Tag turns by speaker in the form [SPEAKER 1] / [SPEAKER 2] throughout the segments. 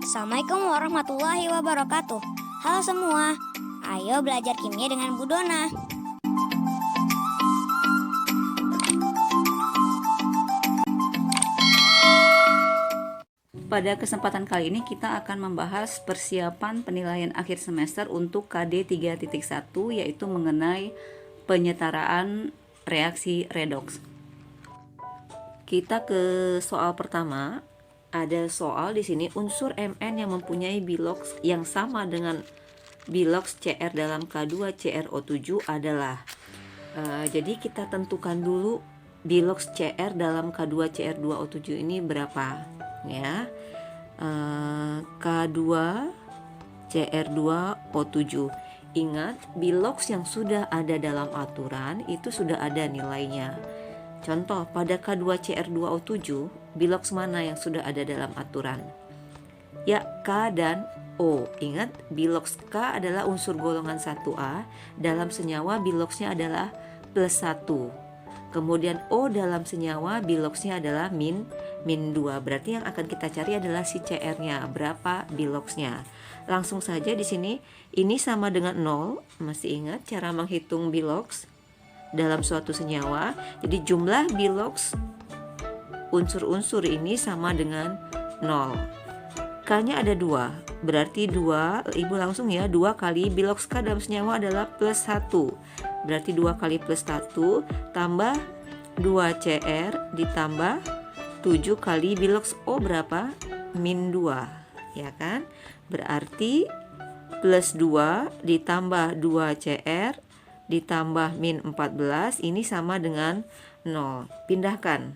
[SPEAKER 1] Assalamualaikum warahmatullahi wabarakatuh. Halo semua, ayo belajar kimia dengan Bu Dona.
[SPEAKER 2] Pada kesempatan kali ini kita akan membahas persiapan penilaian akhir semester untuk KD 3.1, yaitu mengenai penyetaraan reaksi redoks. Kita ke soal pertama. Ada soal di sini, unsur Mn yang mempunyai biloks yang sama dengan biloks Cr dalam K2CrO7 adalah jadi kita tentukan dulu biloks Cr dalam K2Cr2O7 ini berapa ya. K2Cr2O7. Ingat, biloks yang sudah ada dalam aturan itu sudah ada nilainya. Contoh, pada K2Cr2O7, biloks mana yang sudah ada dalam aturan? Ya, K dan O. Ingat, biloks K adalah unsur golongan 1A, dalam senyawa biloksnya adalah +1. Kemudian O dalam senyawa biloksnya adalah min 2. Berarti yang akan kita cari adalah si Cr-nya, berapa biloksnya. Langsung saja di sini, ini sama dengan 0. Masih ingat cara menghitung biloks dalam suatu senyawa? Jadi jumlah biloks unsur-unsur ini sama dengan 0. K-nya ada 2, berarti 2, Ibu langsung ya, 2 kali biloks K dalam senyawa adalah +1. Berarti 2 kali +1 tambah 2Cr ditambah 7 kali biloks O berapa? min 2, ya kan? Berarti +2 ditambah 2Cr ditambah min 14, ini sama dengan 0. Pindahkan.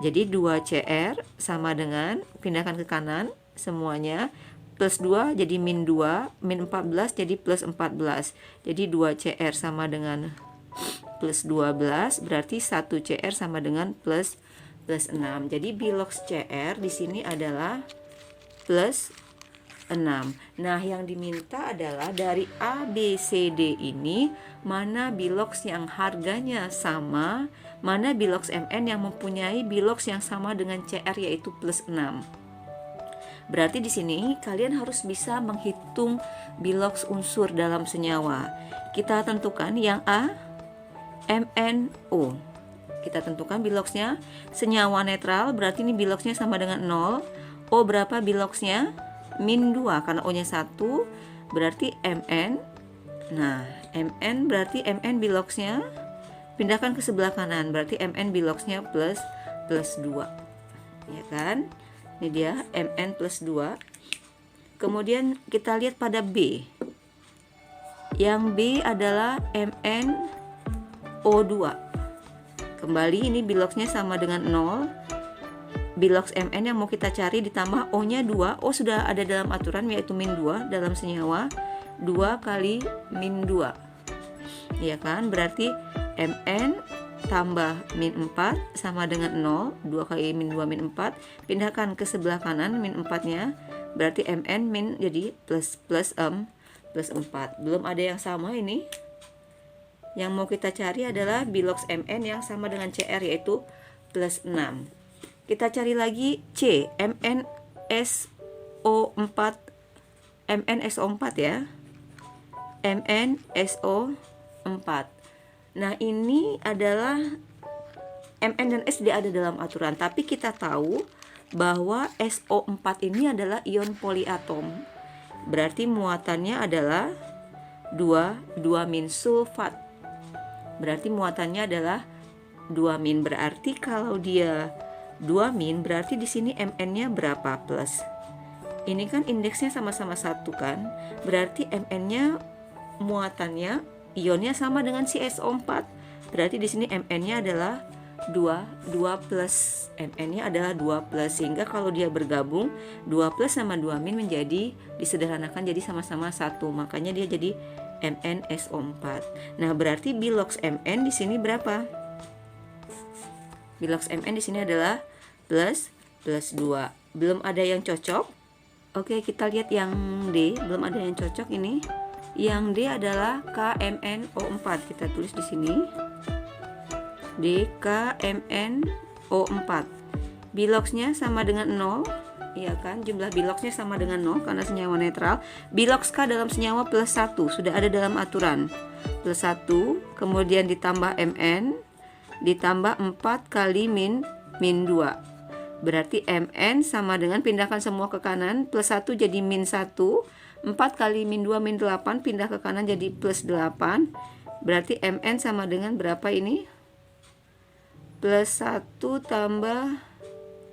[SPEAKER 2] Jadi 2Cr sama dengan, pindahkan ke kanan semuanya, +2 jadi min 2, min 14 jadi +14. Jadi 2Cr sama dengan +12, berarti 1Cr sama dengan +6. Jadi biloks Cr di sini adalah +6. Nah, yang diminta adalah dari A, B, C, D ini mana biloks yang harganya sama, mana biloks Mn yang mempunyai biloks yang sama dengan Cr yaitu +6. Berarti di sini kalian harus bisa menghitung biloks unsur dalam senyawa. Kita tentukan yang A, MnO. Kita tentukan biloksnya, senyawa netral berarti ini biloksnya sama dengan 0. O berapa biloksnya? min 2, karena O-nya 1, berarti Mn. Nah, Mn berarti Mn biloksnya, pindahkan ke sebelah kanan, berarti Mn biloksnya +2, ya kan? Ini dia Mn +2. Kemudian kita lihat pada B. Yang B adalah MnO2. Kembali ini biloksnya sama dengan 0. Biloks Mn yang mau kita cari ditambah O-nya 2. O sudah ada dalam aturan yaitu min 2 dalam senyawa. 2 kali min 2. Ya kan? Berarti Mn tambah min 4 sama dengan 0. 2 kali min 2 min 4. Pindahkan ke sebelah kanan min 4-nya. Berarti Mn min jadi plus 4. Belum ada yang sama ini. Yang mau kita cari adalah biloks Mn yang sama dengan Cr yaitu +6. Kita cari lagi C, MnSO4 ya. MnSO4. Nah, ini adalah Mn dan S tidak ada dalam aturan, tapi kita tahu bahwa SO4 ini adalah ion poliatom. Berarti muatannya adalah 2 sulfat. Berarti muatannya adalah 2 berarti kalau dia 2 berarti di sini Mn-nya berapa plus? Ini kan indeksnya sama-sama 1 kan? Berarti Mn-nya muatannya ionnya sama dengan si SO4. Berarti di sini Mn-nya adalah 2 plus. Mn-nya adalah 2 plus, sehingga kalau dia bergabung 2 plus sama 2 menjadi disederhanakan jadi sama-sama 1. Makanya dia jadi MnSO4. Nah, berarti biloks Mn di sini berapa? Biloks Mn di sini adalah +2. Belum ada yang cocok. Oke, kita lihat yang D. Belum ada yang cocok ini. Yang D adalah KMnO4. Kita tulis di sini. D KMnO4. Biloksnya sama dengan 0. Iya kan, jumlah biloksnya sama dengan 0 karena senyawa netral. Biloks K dalam senyawa plus 1 sudah ada dalam aturan. Plus 1, kemudian ditambah Mn, ditambah 4 kali min 2. Berarti Mn sama dengan, pindahkan semua ke kanan, plus 1 jadi min 1. 4 kali min 2 min 8, pindah ke kanan jadi plus 8. Berarti Mn sama dengan berapa ini? Plus 1 tambah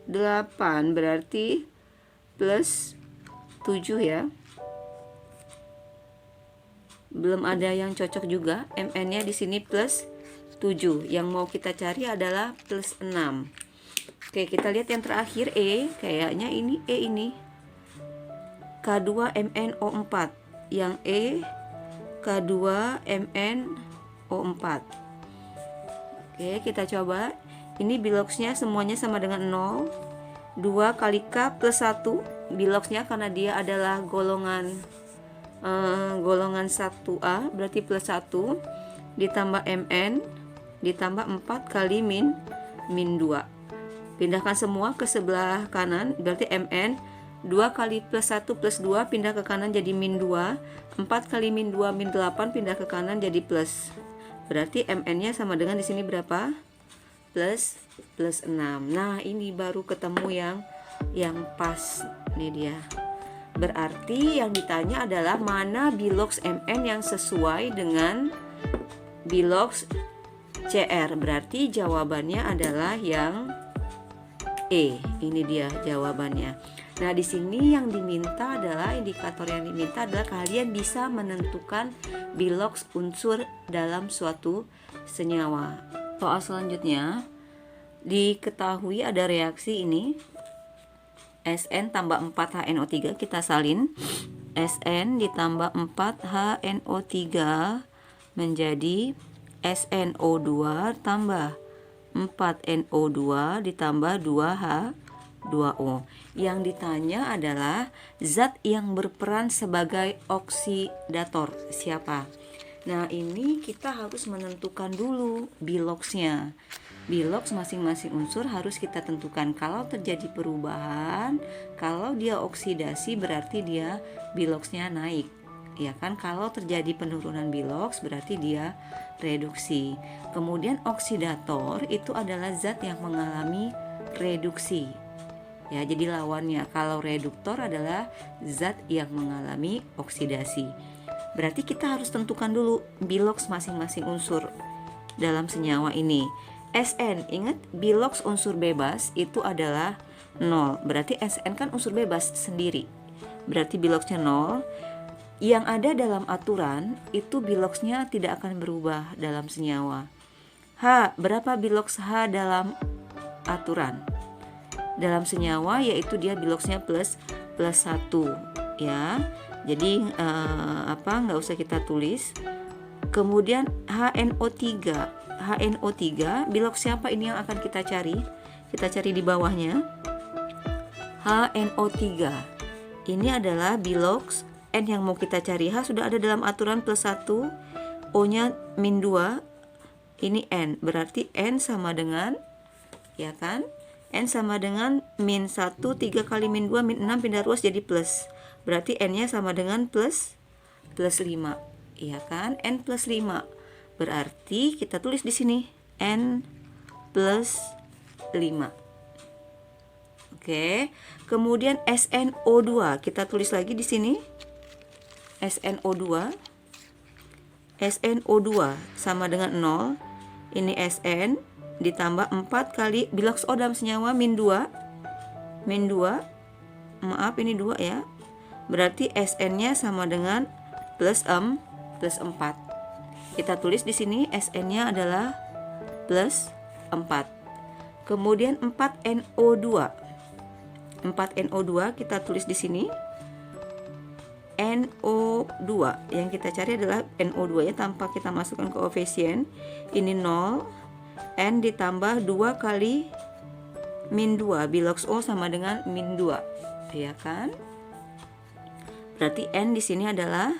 [SPEAKER 2] 8, berarti plus 7 ya. Belum ada yang cocok juga. Mn-nya di sini plus 7. Yang mau kita cari adalah plus 6. Oke, kita lihat yang terakhir E. Kayaknya ini E ini. K2MnO4. Yang E K2MnO4. Oke, kita coba. Ini biloksnya semuanya sama dengan 0. 2 kali K plus 1. Biloksnya karena dia adalah golongan 1A, berarti plus 1 ditambah Mn ditambah 4 kali min 2. Pindahkan semua ke sebelah kanan, berarti Mn 2 kali plus 1 plus 2 pindah ke kanan jadi min 2. 4 kali min 2 min 8 pindah ke kanan jadi plus. Berarti Mn-nya sama dengan di sini berapa? Plus 6. Nah, ini baru ketemu yang pas. Ini dia. Berarti yang ditanya adalah mana biloks Mn yang sesuai dengan biloks Cr. Berarti jawabannya adalah yang E. Ini dia jawabannya. Nah, di sini yang diminta adalah, indikator yang diminta adalah kalian bisa menentukan biloks unsur dalam suatu senyawa. Soal selanjutnya, diketahui ada reaksi ini Sn tambah 4 HNO3, kita salin. Sn ditambah 4 HNO3 menjadi SnO2 tambah 4NO2 ditambah 2H2O. Yang ditanya adalah zat yang berperan sebagai oksidator siapa? Nah, ini kita harus menentukan dulu biloksnya. Biloks masing-masing unsur harus kita tentukan. Kalau terjadi perubahan, kalau dia oksidasi berarti dia biloksnya naik, ya kan? Kalau terjadi penurunan biloks berarti dia reduksi. Kemudian oksidator itu adalah zat yang mengalami reduksi. Ya, jadi lawannya. Kalau reduktor adalah zat yang mengalami oksidasi. Berarti kita harus tentukan dulu biloks masing-masing unsur dalam senyawa ini. Sn, ingat biloks unsur bebas itu adalah 0. Berarti Sn kan unsur bebas sendiri. Berarti biloksnya 0. Yang ada dalam aturan itu biloksnya tidak akan berubah dalam senyawa. H, berapa biloks H dalam aturan? Dalam senyawa yaitu dia biloksnya plus 1 ya. Jadi nggak usah kita tulis. Kemudian HNO3 biloks siapa ini yang akan kita cari? Kita cari di bawahnya. HNO3 ini adalah biloks N yang mau kita cari. H sudah ada dalam aturan plus 1, O nya min 2, ini N, berarti N sama dengan, ya kan, N sama dengan min 1, 3 kali min 2 min 6 pindah ruas jadi plus, berarti N nya sama dengan plus 5, ya kan, N plus 5, berarti kita tulis di sini N plus 5. Oke, kemudian SnO2 kita tulis lagi di sini. SnO2 sama dengan 0. Ini Sn ditambah 4 kali biloks O dalam senyawa min 2. Maaf, ini 2 ya. Berarti Sn-nya sama dengan plus 4. Kita tulis di sini Sn-nya adalah plus 4. Kemudian 4NO2 kita tulis di sini. NO2 yang kita cari adalah NO2 ya, tanpa kita masukkan koefisien. Ini 0, N ditambah 2 kali min 2, biloks O sama dengan min 2, ya kan? Berarti N di sini adalah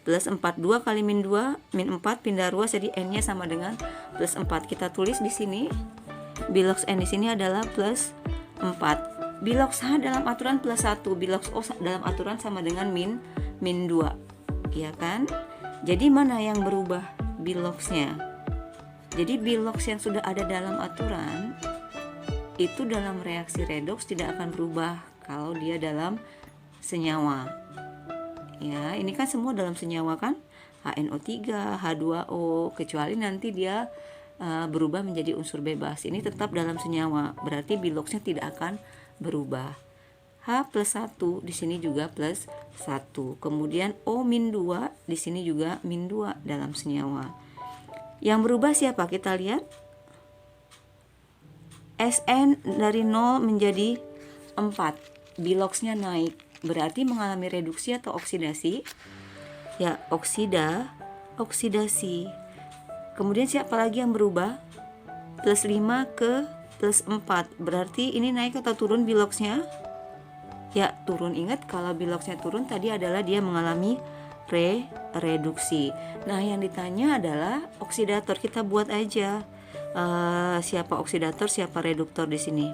[SPEAKER 2] plus 4, 2 kali min 2, min 4 pindah ruas jadi N-nya sama dengan plus 4. Kita tulis di sini biloks N di sini adalah plus 4. Bilox H dalam aturan +1, bilox O dalam aturan sama dengan min 2, ya kan? Jadi mana yang berubah biloxnya? Jadi bilox yang sudah ada dalam aturan itu dalam reaksi redoks tidak akan berubah kalau dia dalam senyawa. Ya, ini kan semua dalam senyawa kan? HNO3, H2O, kecuali nanti dia berubah menjadi unsur bebas. Ini tetap dalam senyawa, berarti biloxnya tidak akan berubah. H+1 di sini juga +1. Kemudian O-2 di sini juga -2 dalam senyawa. Yang berubah siapa? Kita lihat. Sn dari 0 menjadi 4. Biloxnya naik. Berarti mengalami reduksi atau oksidasi? Ya, oksidasi. Kemudian siapa lagi yang berubah? +5 ke +4. Berarti ini naik atau turun biloxnya? Ya, turun. Ingat kalau biloxnya turun tadi adalah dia mengalami reduksi. Nah, yang ditanya adalah oksidator. Kita buat aja siapa oksidator, siapa reduktor di sini.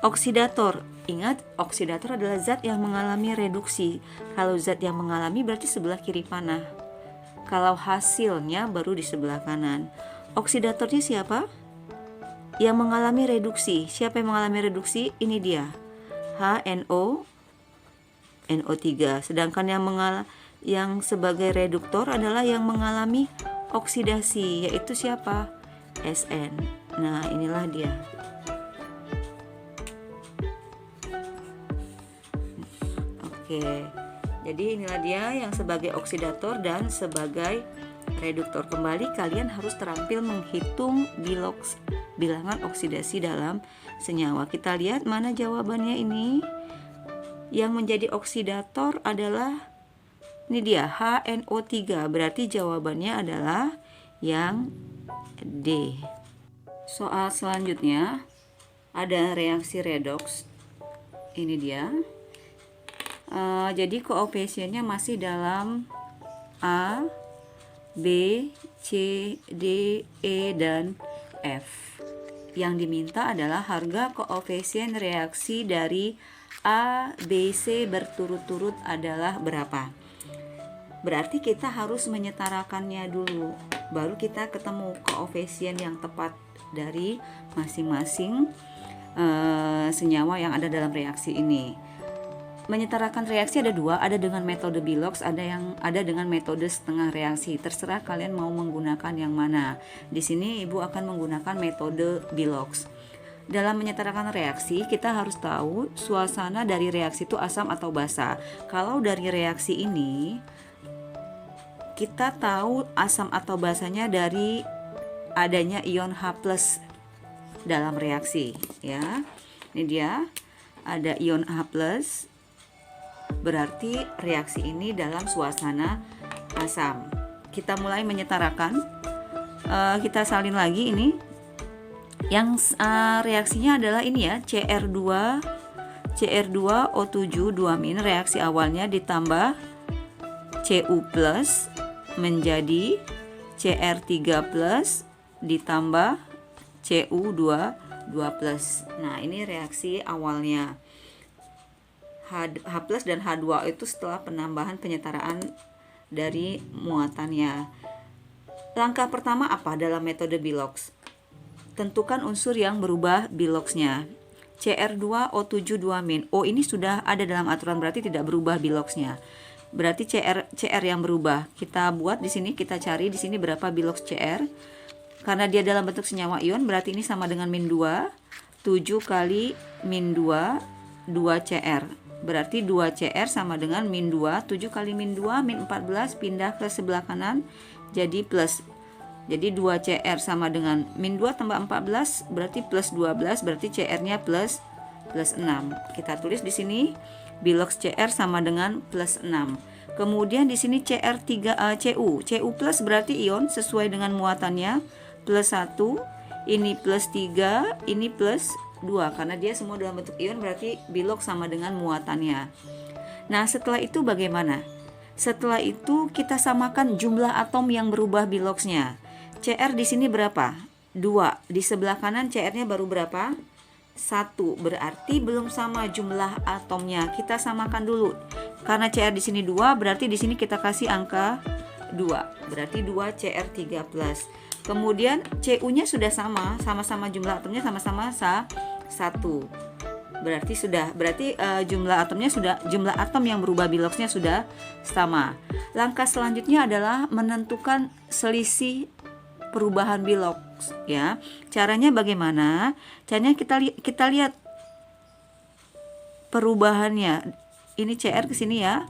[SPEAKER 2] Oksidator. Ingat, oksidator adalah zat yang mengalami reduksi. Kalau zat yang mengalami berarti sebelah kiri panah. Kalau hasilnya baru di sebelah kanan. Oksidatornya siapa? Yang mengalami reduksi. Siapa yang mengalami reduksi? Ini dia. NO3. Sedangkan yang sebagai reduktor adalah yang mengalami oksidasi, yaitu siapa? Sn. Nah, inilah dia. Oke. Jadi inilah dia yang sebagai oksidator dan sebagai reduktor. Kembali kalian harus terampil menghitung bilangan oksidasi dalam senyawa. Kita lihat mana jawabannya ini. Yang menjadi oksidator adalah ini dia, HNO3. Berarti jawabannya adalah yang D. Soal selanjutnya ada reaksi redoks. Ini dia. Jadi koefisiennya masih dalam A, B, C, D, E, dan F. Yang diminta adalah harga koefisien reaksi dari A, B, C berturut-turut adalah berapa. Berarti kita harus menyetarakannya dulu, baru kita ketemu koefisien yang tepat dari masing-masing senyawa yang ada dalam reaksi ini. Menyetarakan reaksi ada dua, ada dengan metode Bilox, ada dengan metode setengah reaksi. Terserah kalian mau menggunakan yang mana. Di sini Ibu akan menggunakan metode Bilox. Dalam menyetarakan reaksi, kita harus tahu suasana dari reaksi itu asam atau basa. Kalau dari reaksi ini, kita tahu asam atau basanya dari adanya ion H+ dalam reaksi, ya. Ini dia, ada ion H+. Berarti reaksi ini dalam suasana asam. Kita mulai menyetarakan. Kita salin lagi ini. Yang reaksinya adalah ini ya, CR2O7 2- reaksi awalnya ditambah Cu+ menjadi Cr3+ ditambah Cu2+. Nah, ini reaksi awalnya. H+ dan H2O itu setelah penambahan penyetaraan dari muatannya. Langkah pertama apa dalam metode Bilox? Tentukan unsur yang berubah Biloxnya. Cr2O7 2-. O ini sudah ada dalam aturan, berarti tidak berubah Biloxnya. Berarti Cr yang berubah. Kita buat di sini, kita cari di sini berapa Bilox Cr. Karena dia dalam bentuk senyawa ion, berarti ini sama dengan -2. 7 kali -2, 2Cr. Berarti 2Cr sama dengan -2. 7 kali -2, -14, pindah ke sebelah kanan jadi plus. Jadi 2Cr sama dengan -2 tambah 14 berarti plus 12, berarti Cr-nya plus 6. Kita tulis di sini Bilox Cr sama dengan plus 6. Kemudian di sini Cu plus berarti ion sesuai dengan muatannya plus 1, ini plus 3, ini plus 2. Karena dia semua dalam bentuk ion berarti Bilox sama dengan muatannya. Nah, setelah itu bagaimana? Setelah itu kita samakan jumlah atom yang berubah Biloxnya. Cr di sini berapa? 2. Di sebelah kanan Cr-nya baru berapa? 1, berarti belum sama jumlah atomnya. Kita samakan dulu. Karena Cr di sini 2, berarti di sini kita kasih angka 2. Berarti 2Cr3+. Kemudian Cu-nya sudah sama-sama jumlah atomnya sama-sama 1. Berarti jumlah atomnya jumlah atom yang berubah biloxnya sudah sama. Langkah selanjutnya adalah menentukan selisih perubahan bilox, ya. Caranya bagaimana? Caranya kita lihat perubahannya. Ini Cr ke sini ya.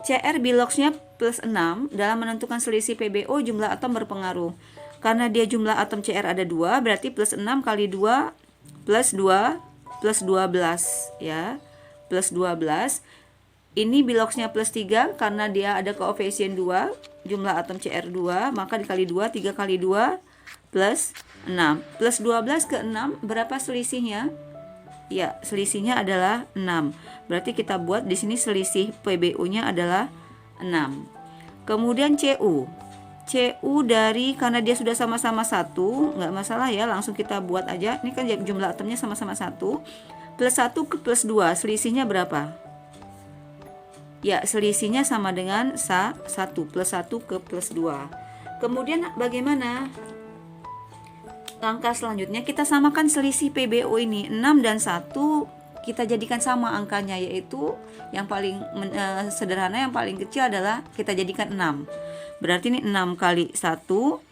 [SPEAKER 2] Cr biloxnya plus 6. Dalam menentukan selisih PbO jumlah atom berpengaruh. Karena dia jumlah atom Cr ada 2, berarti plus 6 kali 2 plus 2 plus 12, ya. Plus 12. Ini biloxnya plus 3 karena dia ada koefisien 2, jumlah atom Cr2, maka dikali 2, 3 kali 2 plus 6. Plus 12 ke 6, berapa selisihnya? Ya, selisihnya adalah 6. Berarti kita buat di sini selisih PbO-nya adalah 6. Kemudian Cu. Cu karena dia sudah sama-sama 1, nggak masalah ya, langsung kita buat aja. Ini kan jumlah atomnya sama-sama 1. Plus 1 ke plus 2, selisihnya berapa? Ya, selisihnya sama dengan 1, plus 1 ke plus 2. Kemudian bagaimana? Langkah selanjutnya kita samakan selisih PbO ini. 6 dan 1 kita jadikan sama angkanya, yaitu yang paling sederhana, yang paling kecil adalah kita jadikan 6. Berarti ini 6 kali 1,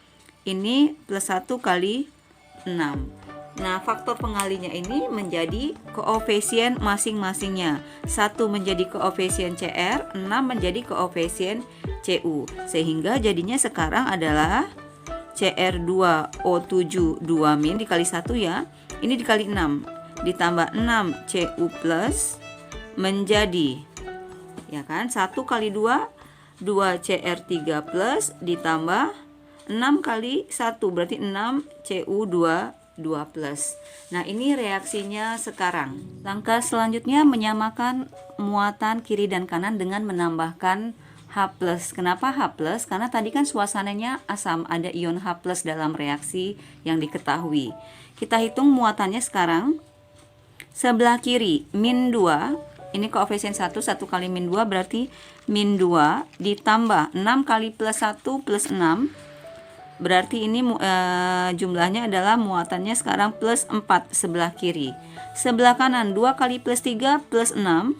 [SPEAKER 2] ini plus 1 kali 6. Nah, faktor pengalinya ini menjadi koefisien masing-masingnya. 1 menjadi koefisien Cr, 6 menjadi koefisien Cu. Sehingga jadinya sekarang adalah Cr2O7 2- dikali 1 ya. Ini dikali 6. Ditambah 6 Cu plus menjadi, ya kan, 1 kali 2, 2Cr3 plus ditambah 6 kali 1, berarti 6 Cu2 plus. Nah, ini reaksinya sekarang. Langkah selanjutnya menyamakan muatan kiri dan kanan dengan menambahkan H+. Kenapa H+? Karena tadi kan suasananya asam, ada ion H+ dalam reaksi yang diketahui. Kita hitung muatannya sekarang. Sebelah kiri min 2, ini koefisien 1 kali min 2 berarti min 2 ditambah 6 kali plus 1 plus 6. Berarti ini jumlahnya adalah muatannya sekarang plus 4 sebelah kiri. Sebelah kanan 2 kali plus 3 plus 6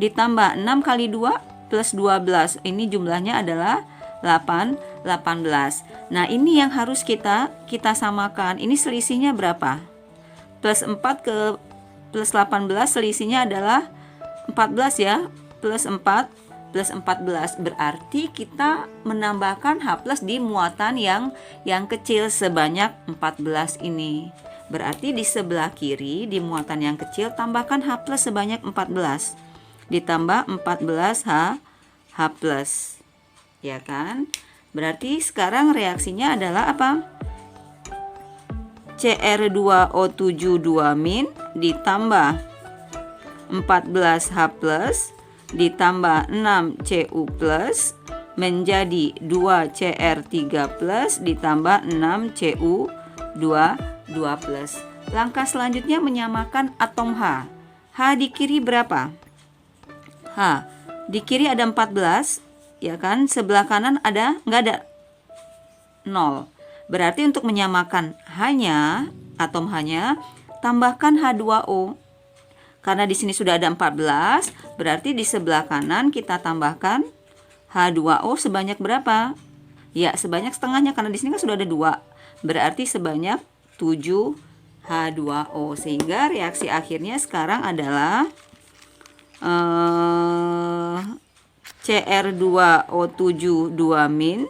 [SPEAKER 2] ditambah 6 kali 2 plus 12. Ini jumlahnya adalah 18. Nah, ini yang harus kita samakan. Ini selisihnya berapa? Plus 4 ke plus 18 selisihnya adalah 14 ya. Plus 4 plus 14, berarti kita menambahkan H+ di muatan yang kecil sebanyak 14 ini. Berarti di sebelah kiri di muatan yang kecil tambahkan H+ sebanyak 14 ditambah 14 H+, ya kan? Berarti sekarang reaksinya adalah apa? Cr2O7 2- ditambah 14 H+ ditambah 6 Cu plus menjadi 2Cr3 plus ditambah 6 Cu2 plus. Langkah selanjutnya menyamakan atom H. H di kiri berapa? H di kiri ada 14, ya kan? Sebelah kanan nggak ada 0. Berarti untuk menyamakan atom H-nya tambahkan H2O. Karena di sini sudah ada 14, berarti di sebelah kanan kita tambahkan H2O sebanyak berapa? Ya, sebanyak setengahnya karena di sini kan sudah ada 2. Berarti sebanyak 7 H2O. Sehingga reaksi akhirnya sekarang adalah Cr2O7 2-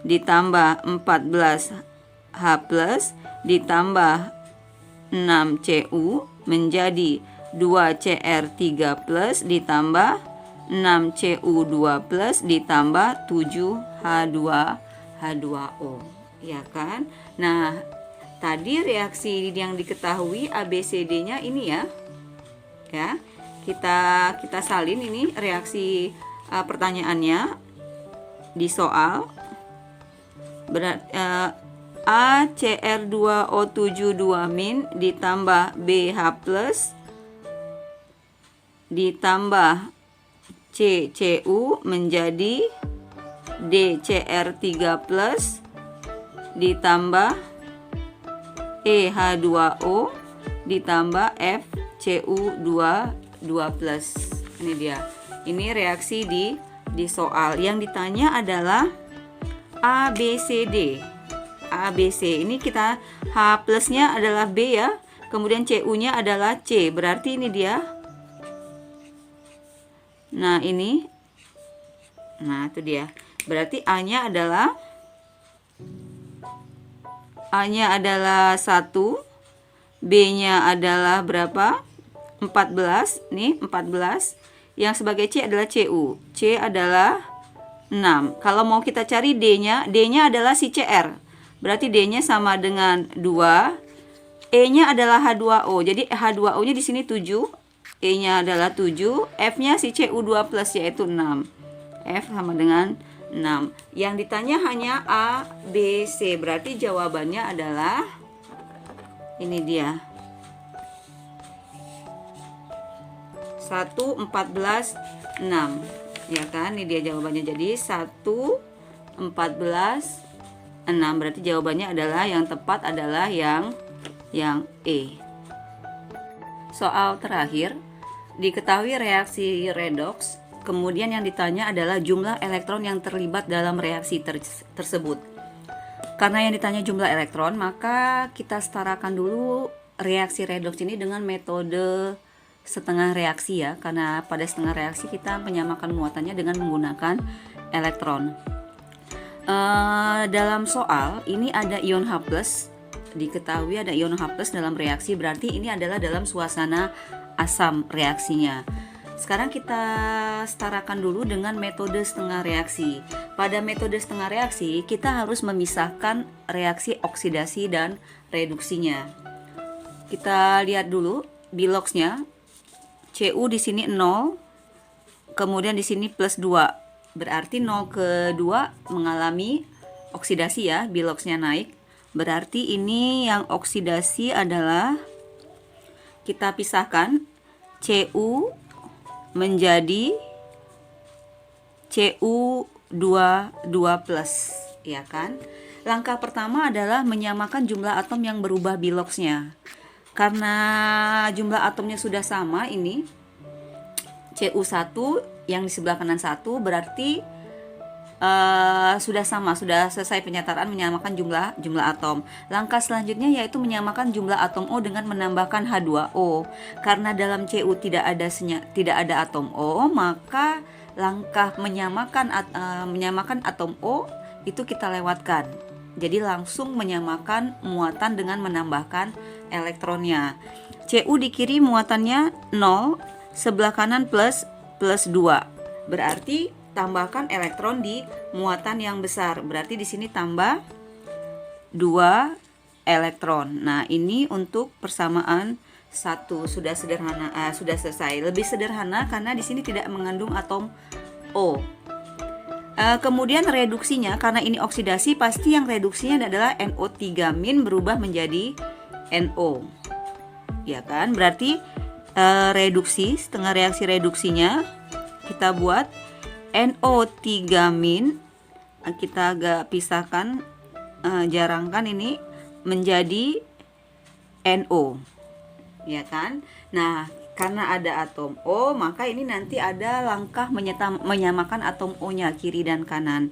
[SPEAKER 2] ditambah 14 H+ ditambah 6 Cu menjadi 2Cr3 plus ditambah 6 Cu2 plus ditambah 7 H2O, ya kan? Nah, tadi reaksi yang diketahui ABCD-nya ini ya. Kita salin ini reaksi pertanyaannya di soal. ACr2O7 2- ditambah BH plus ditambah CCU menjadi DCr3 plus ditambah EH2O ditambah FCU2 plus. Ini dia. Ini reaksi di soal. Yang ditanya adalah ABCD. ABC ini kita H plusnya adalah B ya, kemudian CU-nya adalah C, berarti ini dia. Nah ini, nah itu dia, berarti A-nya adalah 1, B-nya adalah berapa? 14, nih 14, yang sebagai C adalah CU, C adalah 6. Kalau mau kita cari D-nya adalah si CR. Berarti D-nya sama dengan 2. E-nya adalah H2O. Jadi H2O-nya di sini 7. E-nya adalah 7. F-nya si CU2 plus yaitu 6. F sama dengan 6. Yang ditanya hanya A, B, C. Berarti jawabannya adalah ini dia. 1, 14, 6. Ya kan? Ini dia jawabannya. Jadi 1, 14, 6. Berarti jawabannya adalah yang tepat adalah yang E. Soal terakhir, diketahui reaksi redoks, kemudian yang ditanya adalah jumlah elektron yang terlibat dalam reaksi tersebut. Karena yang ditanya jumlah elektron, maka kita setarakan dulu reaksi redoks ini dengan metode setengah reaksi ya, karena pada setengah reaksi kita menyamakan muatannya dengan menggunakan elektron. Dalam soal ini ada ion H+, diketahui ada ion H+ dalam reaksi, berarti ini adalah dalam suasana asam reaksinya. Sekarang kita setarakan dulu dengan metode setengah reaksi. Pada metode setengah reaksi kita harus memisahkan reaksi oksidasi dan reduksinya. Kita lihat dulu biloxnya. Cu di sini 0, kemudian di sini plus 2. Berarti 0 ke 2 mengalami oksidasi ya, biloxnya naik. Berarti ini yang oksidasi adalah, kita pisahkan, Cu menjadi Cu22 plus, ya kan? Langkah pertama adalah menyamakan jumlah atom yang berubah biloxnya. Karena jumlah atomnya sudah sama, ini Cu1 yang di sebelah kanan 1, berarti sudah sama, sudah selesai penyataan menyamakan jumlah atom. Langkah selanjutnya yaitu menyamakan jumlah atom O dengan menambahkan H2O. Karena dalam Cu tidak ada atom O, maka langkah menyamakan atom O itu kita lewatkan. Jadi langsung menyamakan muatan dengan menambahkan elektronnya. Cu di kiri muatannya 0, sebelah kanan plus 2. Berarti tambahkan elektron di muatan yang besar. Berarti di sini tambah 2 elektron. Nah, ini untuk persamaan 1 sudah sederhana, sudah selesai. Lebih sederhana karena di sini tidak mengandung atom O. Kemudian reduksinya, karena ini oksidasi, pasti yang reduksinya adalah NO3- berubah menjadi NO. Ya kan? Berarti reduksi, setengah reaksi reduksinya kita buat NO3- kita agak pisahkan, jarangkan ini menjadi NO, ya kan? Nah, karena ada atom O, maka ini nanti ada langkah menyamakan atom O-nya kiri dan kanan.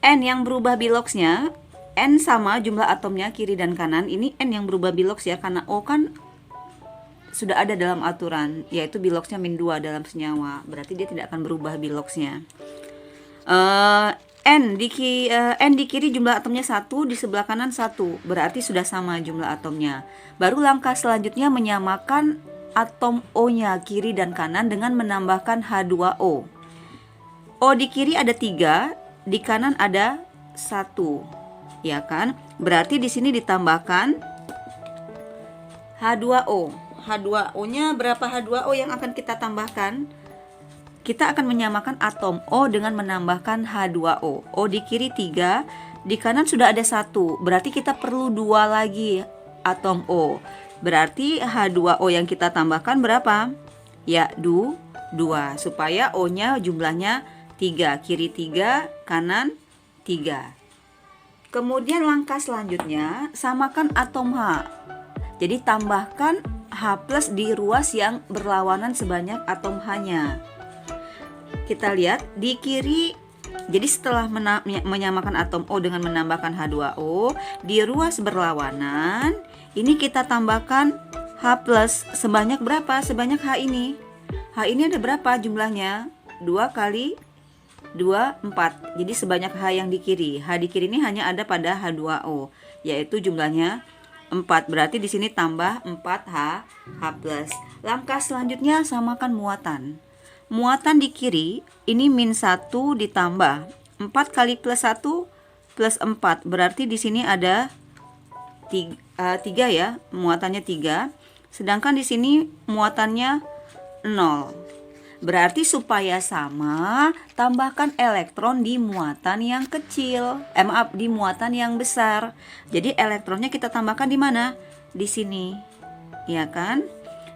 [SPEAKER 2] N yang berubah biloxnya, N sama jumlah atomnya kiri dan kanan. Ini N yang berubah bilox ya, karena O kan sudah ada dalam aturan, yaitu biloxnya -2 dalam senyawa. Berarti dia tidak akan berubah biloxnya. N di kiri jumlah atomnya 1, di sebelah kanan 1. Berarti sudah sama jumlah atomnya. Baru langkah selanjutnya menyamakan atom O-nya kiri dan kanan dengan menambahkan H2O. O di kiri ada 3, di kanan ada 1. Ya kan? Berarti di sini ditambahkan H2O. H2O-nya berapa H2O yang akan kita tambahkan? Kita akan menyamakan atom O dengan menambahkan H2O. O di kiri 3,
[SPEAKER 3] Di kanan sudah ada 1, berarti kita perlu 2 lagi atom O. Berarti H2O yang kita tambahkan berapa? Ya, 2, supaya O-nya jumlahnya 3, kiri 3, kanan 3. Kemudian langkah selanjutnya, samakan atom H. Jadi tambahkan H plus di ruas yang berlawanan sebanyak atom H-nya. Kita lihat di kiri, jadi setelah menyamakan atom O dengan menambahkan H2O, di ruas berlawanan, ini kita tambahkan H plus sebanyak berapa? Sebanyak H ini. H ini ada berapa jumlahnya? 2 kali 2, 4. Jadi sebanyak H yang di kiri. H di kiri ini hanya ada pada H2O, yaitu jumlahnya 4. Berarti di sini tambah 4H plus. Langkah selanjutnya samakan muatan. Muatan di kiri ini min 1 ditambah 4 kali plus 1 plus 4. Berarti di sini ada 3 ya, muatannya 3. Sedangkan di sini muatannya 0. Berarti supaya sama, tambahkan elektron di muatan yang kecil. Di muatan yang besar. Jadi elektronnya kita tambahkan di mana? Di sini. Ya kan?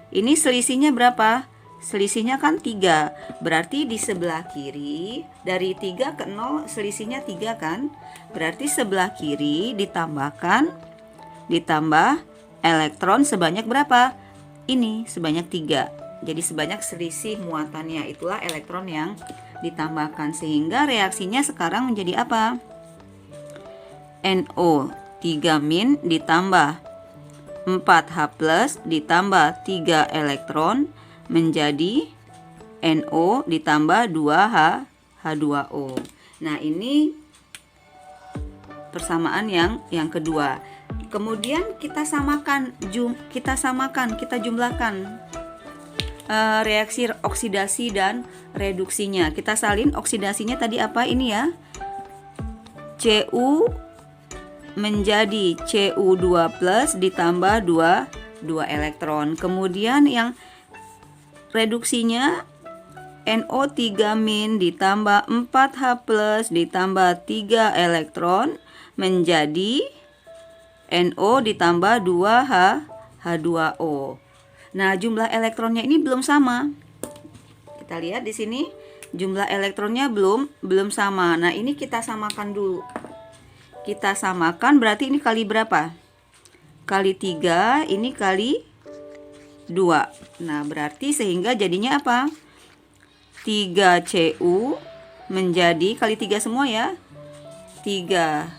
[SPEAKER 3] Ini selisihnya berapa? Selisihnya kan 3. Berarti di sebelah kiri dari 3 ke 0 selisihnya 3 kan? Berarti sebelah kiri ditambah elektron sebanyak berapa? Ini sebanyak 3. Jadi sebanyak selisih muatannya, itulah elektron yang ditambahkan, sehingga reaksinya sekarang menjadi apa? NO 3- ditambah 4H plus ditambah 3 elektron menjadi NO ditambah 2H H2O. Nah, ini persamaan yang kedua. Kemudian kita jumlahkan reaksi oksidasi dan reduksinya. Kita salin oksidasinya tadi apa ini ya? Cu menjadi Cu2 plus ditambah 2 elektron. Kemudian yang reduksinya NO3- ditambah 4H plus ditambah 3 elektron menjadi NO ditambah 2H H2O. Nah, jumlah elektronnya ini belum sama. Kita lihat di sini jumlah elektronnya belum sama. Nah, ini kita samakan dulu. Kita samakan berarti ini kali berapa? Kali 3, ini kali 2. Nah, berarti sehingga jadinya apa? 3Cu menjadi kali 3 semua ya. 3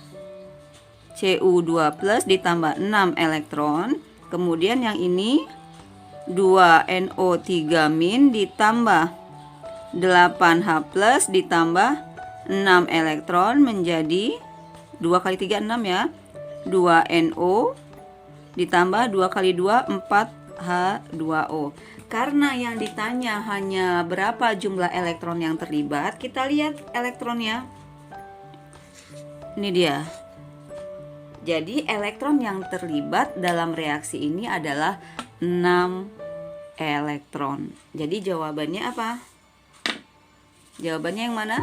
[SPEAKER 3] Cu2 plus ditambah 6 elektron. Kemudian yang ini 2NO3- ditambah 8H plus ditambah 6 elektron menjadi 2 kali 3 6 ya. 2NO ditambah 2 kali 2 4H2O. Karena yang ditanya hanya berapa jumlah elektron yang terlibat, kita lihat elektronnya. Ini dia. Jadi elektron yang terlibat dalam reaksi ini adalah 6 elektron. Jadi jawabannya apa? Jawabannya yang mana?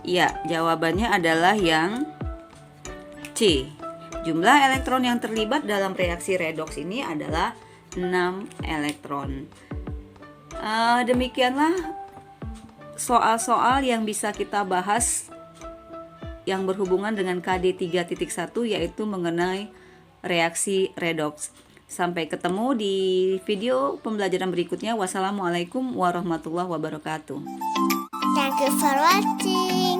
[SPEAKER 3] Ya, jawabannya adalah yang C. Jumlah elektron yang terlibat dalam reaksi redoks ini adalah 6 elektron. Demikianlah soal-soal yang bisa kita bahas yang berhubungan dengan KD 3.1, yaitu mengenai reaksi redoks. Sampai ketemu di video pembelajaran berikutnya. Wassalamualaikum warahmatullahi wabarakatuh.
[SPEAKER 1] Thank you for watching.